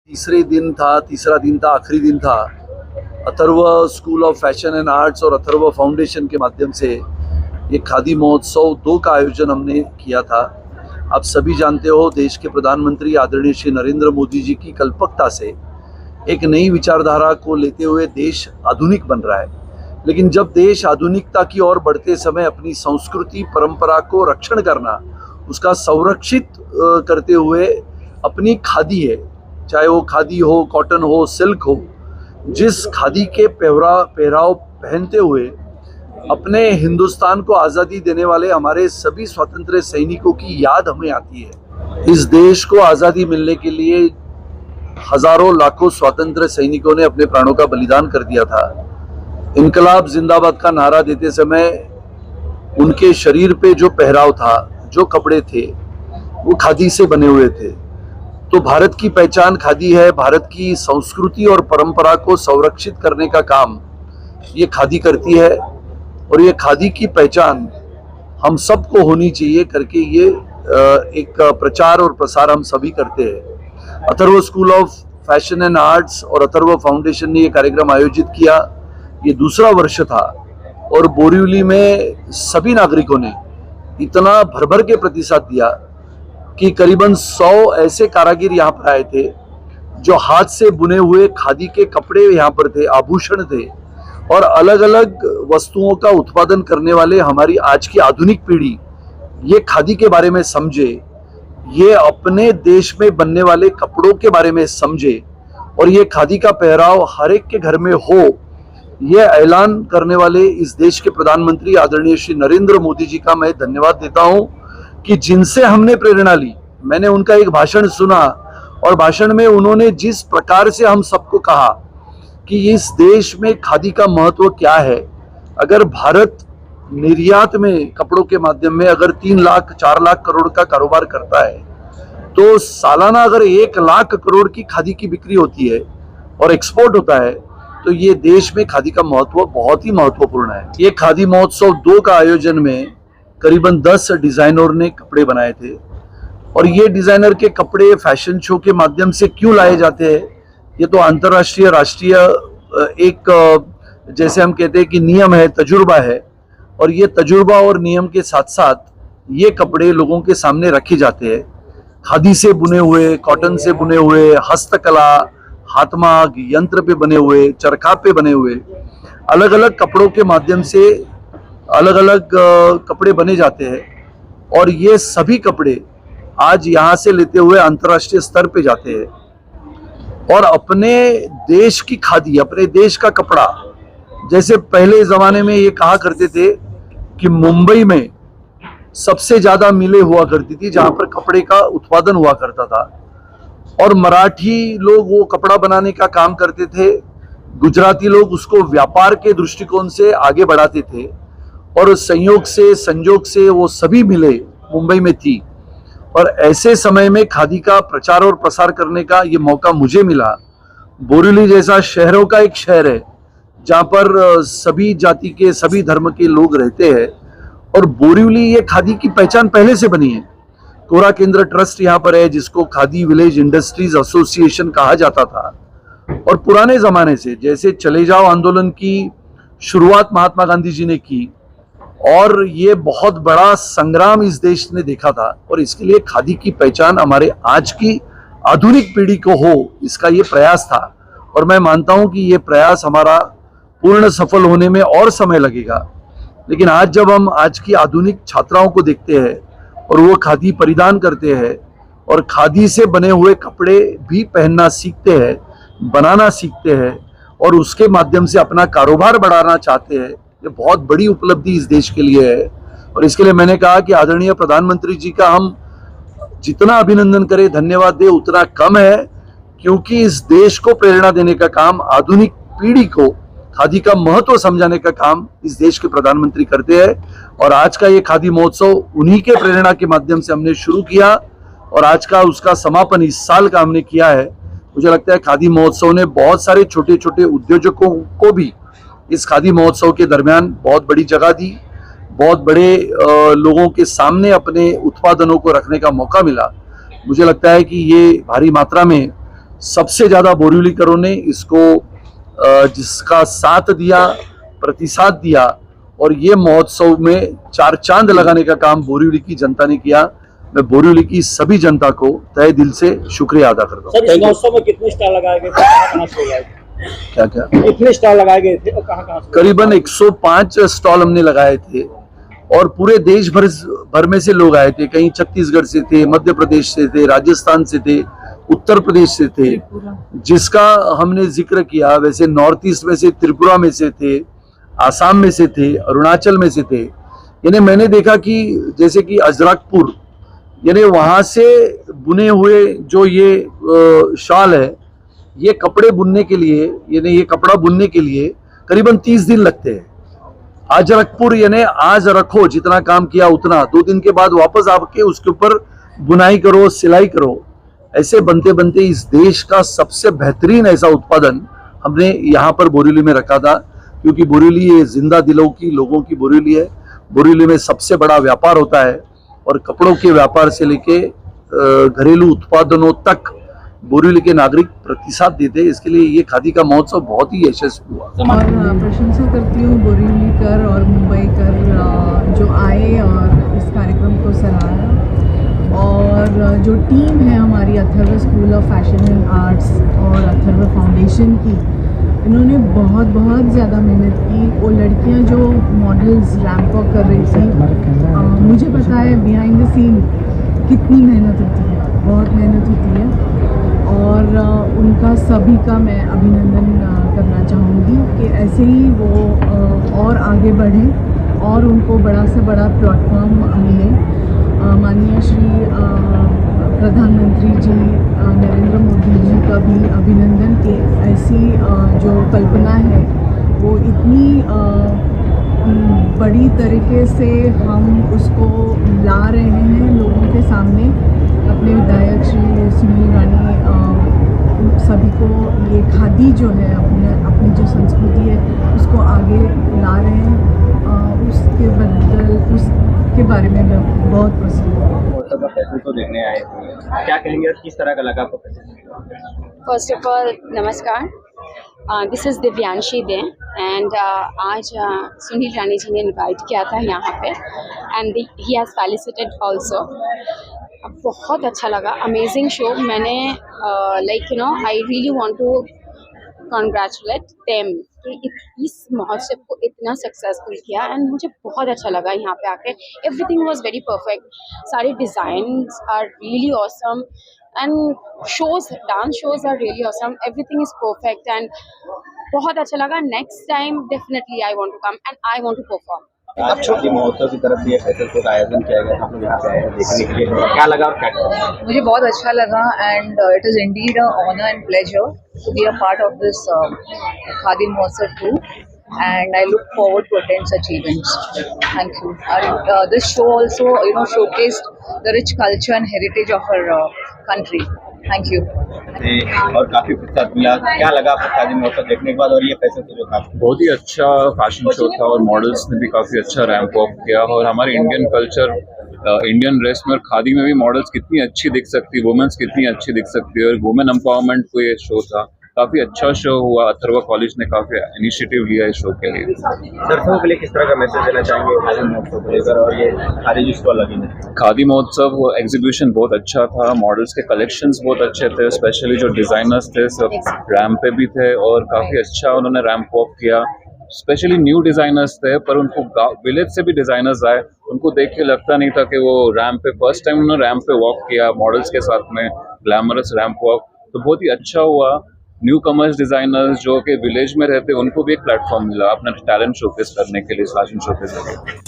तीसरा दिन था, आखिरी दिन था। Atharva school of fashion and arts और अथर्व फाउंडेशन के माध्यम से ये खादी महोत्सव 2 का आयोजन हमने किया था। आप सभी जानते हो, देश के प्रधानमंत्री आदरणीय श्री नरेंद्र मोदी जी की कल्पकता से एक नई विचारधारा को लेते हुए देश आधुनिक बन रहा है। लेकिन जब देश आधुनिकता की ओर बढ़ते समय अपनी संस्कृति परंपरा को रक्षण करना, उसका संरक्षित करते हुए अपनी खादी है, चाहे वो खादी हो, कॉटन हो, सिल्क हो, जिस खादी के पहराव पहनते हुए अपने हिंदुस्तान को आज़ादी देने वाले हमारे सभी स्वतंत्र सैनिकों की याद हमें आती है। इस देश को आज़ादी मिलने के लिए हजारों लाखों स्वतंत्र सैनिकों ने अपने प्राणों का बलिदान कर दिया था। इनकलाब जिंदाबाद का नारा देते समय उनके शरीर पे जो पहराव था, जो कपड़े थे, वो खादी से बने हुए थे। तो भारत की पहचान खादी है। भारत की संस्कृति और परंपरा को संरक्षित करने का काम ये खादी करती है और ये खादी की पहचान हम सबको होनी चाहिए करके ये एक प्रचार और प्रसार हम सभी करते हैं। Atharva school of fashion and arts और अथर्व फाउंडेशन ने ये कार्यक्रम आयोजित किया। ये दूसरा वर्ष था और बोरीवली में सभी नागरिकों ने इतना भर के प्रतिसाद दिया कि करीबन 100 ऐसे कारागिर यहाँ पर आए थे जो हाथ से बुने हुए खादी के कपड़े यहाँ पर थे, आभूषण थे और अलग अलग वस्तुओं का उत्पादन करने वाले हमारी आज की आधुनिक पीढ़ी ये खादी के बारे में समझे, ये अपने देश में बनने वाले कपड़ों के बारे में समझे और ये खादी का पहराव हर एक के घर में हो, ये ऐलान करने वाले इस देश के प्रधानमंत्री आदरणीय श्री नरेंद्र मोदी जी का मैं धन्यवाद देता हूं कि जिनसे हमने प्रेरणा ली। मैंने उनका एक भाषण सुना और भाषण में उन्होंने जिस प्रकार से हम सबको कहा कि इस देश में खादी का महत्व क्या है। अगर भारत निर्यात में कपड़ों के माध्यम में अगर 3 लाख 4 लाख करोड़ का कारोबार करता है तो सालाना अगर 1 लाख करोड़ की खादी की बिक्री होती है और एक्सपोर्ट होता है तो ये देश में खादी का महत्व बहुत ही महत्वपूर्ण है। ये खादी महोत्सव 2 का आयोजन में करीबन 10 डिजाइनर ने कपड़े बनाए थे और ये डिजाइनर के कपड़े फैशन शो के माध्यम से क्यों लाए जाते हैं, ये तो अंतर्राष्ट्रीय राष्ट्रीय एक जैसे हम कहते हैं कि नियम है, तजुर्बा है और ये तजुर्बा और नियम के साथ साथ ये कपड़े लोगों के सामने रखे जाते हैं। खादी से बुने हुए, कॉटन से बुने हुए, हस्तकला, हाथमाग यंत्र पे बने हुए, चरखा पे बने हुए अलग अलग कपड़ों के माध्यम से अलग अलग कपड़े बने जाते हैं और ये सभी कपड़े आज यहाँ से लेते हुए अंतर्राष्ट्रीय स्तर पे जाते हैं और अपने देश की खादी, अपने देश का कपड़ा, जैसे पहले जमाने में ये कहा करते थे कि मुंबई में सबसे ज्यादा मिलें हुआ करती थी जहां पर कपड़े का उत्पादन हुआ करता था और मराठी लोग वो कपड़ा बनाने का काम करते थे, गुजराती लोग उसको व्यापार के दृष्टिकोण से आगे बढ़ाते थे और संयोग से वो सभी मिलें मुंबई में थी और ऐसे समय में खादी का प्रचार और प्रसार करने का ये मौका मुझे मिला। बोरीवली जैसा शहरों का एक शहर है जहाँ पर सभी जाति के, सभी धर्म के लोग रहते हैं और बोरीवली ये खादी की पहचान पहले से बनी है। कोरा केंद्र ट्रस्ट यहाँ पर है जिसको खादी विलेज इंडस्ट्रीज एसोसिएशन कहा जाता था और पुराने जमाने से जैसे चले जाओ आंदोलन की शुरुआत महात्मा गांधी जी ने की और ये बहुत बड़ा संग्राम इस देश ने देखा था और इसके लिए खादी की पहचान हमारे आज की आधुनिक पीढ़ी को हो, इसका ये प्रयास था और मैं मानता हूं कि ये प्रयास हमारा पूर्ण सफल होने में और समय लगेगा। लेकिन आज जब हम आज की आधुनिक छात्राओं को देखते हैं और वो खादी परिधान करते हैं और खादी से बने हुए कपड़े भी पहनना सीखते हैं, बनाना सीखते हैं और उसके माध्यम से अपना कारोबार बढ़ाना चाहते हैं, ये बहुत बड़ी उपलब्धि इस देश के लिए है और इसके लिए मैंने कहा कि आदरणीय प्रधानमंत्री जी का हम जितना अभिनंदन करें, धन्यवाद दें, उतना कम है क्योंकि इस देश को प्रेरणा देने का काम, आधुनिक पीढ़ी को खादी का महत्व समझाने का काम इस देश के प्रधानमंत्री करते हैं और आज का ये खादी महोत्सव उन्हीं के प्रेरणा के माध्यम से हमने शुरू किया और आज का उसका समापन इस साल का हमने किया है। मुझे लगता है खादी महोत्सव ने बहुत सारे छोटे छोटे उद्योजकों को भी इस खादी महोत्सव के दरमियान बहुत बड़ी जगह दी, बहुत बड़े लोगों के सामने अपने उत्पादनों को रखने का मौका मिला। मुझे लगता है कि ये भारी मात्रा में सबसे ज़्यादा बोरिवलीकरों ने इसको जिसका साथ दिया, प्रतिसाद दिया, और ये महोत्सव में 4 चांद लगाने का काम बोरिवली की जनता ने किया। मैं बोरिवली की सभी जनता को तहे दिल से शुक्रिया अदा करता हूँ। सर, इस महोत्सव में कितने स्टॉल लगाए गए थे, कहाँ से लगाए थे? क्या क्या कितने स्टॉल लगाए गए थे और कहाँ से? करीबन 105 स्टॉल हमने लगाए थे और पूरे देश भर में से लोग आए थे। कहीं छत्तीसगढ़ से थे, मध्य प्रदेश से थे, राजस्थान से थे, उत्तर प्रदेश से थे, जिसका हमने जिक्र किया। वैसे नॉर्थ ईस्ट में से त्रिपुरा में से थे, आसाम में से थे, अरुणाचल में से थे। यानी मैंने देखा कि जैसे कि अजरकपुर, यानी वहाँ से बुने हुए जो ये शॉल है, ये कपड़े बुनने के लिए, यानी ये कपड़ा बुनने के लिए करीबन 30 दिन लगते हैं। आज रखपुर यानी आज रखो, जितना काम किया उतना, 2 दिन के बाद वापस आके उसके ऊपर बुनाई करो, सिलाई करो। ऐसे बनते बनते इस देश का सबसे बेहतरीन ऐसा उत्पादन हमने यहाँ पर बोरिवली में रखा था, क्योंकि बोरिवली ये जिंदा दिलों की, लोगों की बोरिवली है। बोरिवली में सबसे बड़ा व्यापार होता है और कपड़ों के व्यापार से लेके घरेलू उत्पादनों तक बोरिवली के नागरिक प्रतिसाद देते हैं। इसके लिए ये खादी का महोत्सव बहुत ही यशस्वी हुआ। और प्रशंसा करती हूँ बोरिवलीकर और मुंबईकर जो आए और इस कार्यक्रम को सराहा, और जो टीम है हमारी Atharva school of fashion and arts और अथर्व फाउंडेशन की, इन्होंने बहुत ज़्यादा मेहनत की। वो लड़कियां जो मॉडल्स रैंप वॉक कर रही थी, मुझे पता है बिहाइंड द सीन कितनी मेहनत होती है, बहुत मेहनत होती है, और उनका सभी का मैं अभिनंदन करना चाहूँगी कि ऐसे ही वो और आगे बढ़ें और उनको बड़ा से बड़ा प्लेटफॉर्म मिले। माननीय श्री प्रधानमंत्री जी नरेंद्र मोदी जी का भी अभिनंदन कि ऐसी जो कल्पना है वो इतनी बड़ी तरीके से हम उसको ला रहे हैं लोगों के सामने। अपने विधायक श्री सुनील रानी सभी को ये खादी जो है अपनी जो संस्कृति है उसको आगे ला रहे हैं, उसके बारे में मैं बहुत प्रसन्न हूँ। फैशन शो देखने आए थे, क्या कहेंगे और किस तरह का लगा आपको fashion show? First of all नमस्कार, this is Divyanshi De and आज सुनील रानी जी ने इनवाइट किया था यहाँ पे and he has felicitated also. बहुत अच्छा लगा, अमेजिंग शो। मैंने like you know I really want to congratulate them कि इस महोत्सव को इतना सक्सेसफुल किया एंड मुझे बहुत अच्छा लगा यहाँ पे आके। एवरीथिंग वाज वेरी परफेक्ट, सारे designs are really awesome and shows, dance shows are really awesome, everything is perfect and बहुत अच्छा लगा। Next time definitely I want to come and I want to perform. आज छोटी महोत्सव की तरफ से ये फैशन शो का आयोजन किया गया, हम लोग यहाँ पे आए हैं देखने के लिए, क्या लगा और क्या? मुझे बहुत अच्छा लगा and it is indeed a honour and pleasure to be a part of this Khadi Mahotsav too, and I look forward to attend such events. Thank you. And this show also, showcased the rich culture and heritage of our country. Thank you. और काफी प्रतिसाद मिला, क्या लगा आपको खादी महोत्सव देखने के बाद और ये फैशन शो जो था? बहुत ही अच्छा फैशन शो था और मॉडल्स ने भी काफ़ी अच्छा रैंप वॉक किया, और हमारे इंडियन कल्चर, इंडियन ड्रेस में और खादी में भी मॉडल्स कितनी अच्छी दिख सकती है, वुमेन्स कितनी अच्छी दिख सकती है, और वुमेन एम्पावरमेंट को ये शो था। काफ़ी अच्छा शो हुआ, अथर्व कॉलेज ने काफ़ी इनिशिएटिव लिया इस शो के लिए। दर्शकों के लिए किस तरह का मैसेज देना चाहेंगे खादी महोत्सव को लेकर, और ये खादी जो स्टॉल लगी है? खादी महोत्सव एग्जीबिशन बहुत अच्छा था, मॉडल्स के कलेक्शंस बहुत अच्छे थे, स्पेशली जो डिज़ाइनर्स थे सब रैम्प पे भी थे और काफ़ी अच्छा उन्होंने रैम्प वॉक किया। स्पेशली न्यू डिज़ाइनर्स थे, पर उनको विलेज से भी डिज़ाइनर्स आए, उनको देख के लगता नहीं था कि वो रैम्प पे फर्स्ट टाइम उन्होंने रैम्प पे वॉक किया मॉडल्स के साथ में, ग्लैमरस रैम्प वॉक, तो बहुत ही अच्छा हुआ। न्यू कमर्स डिज़ाइनर्स जो कि विलेज में रहते, उनको भी एक प्लेटफॉर्म मिला अपना टैलेंट शोकेस करने के लिए फैशन शो के जरिए।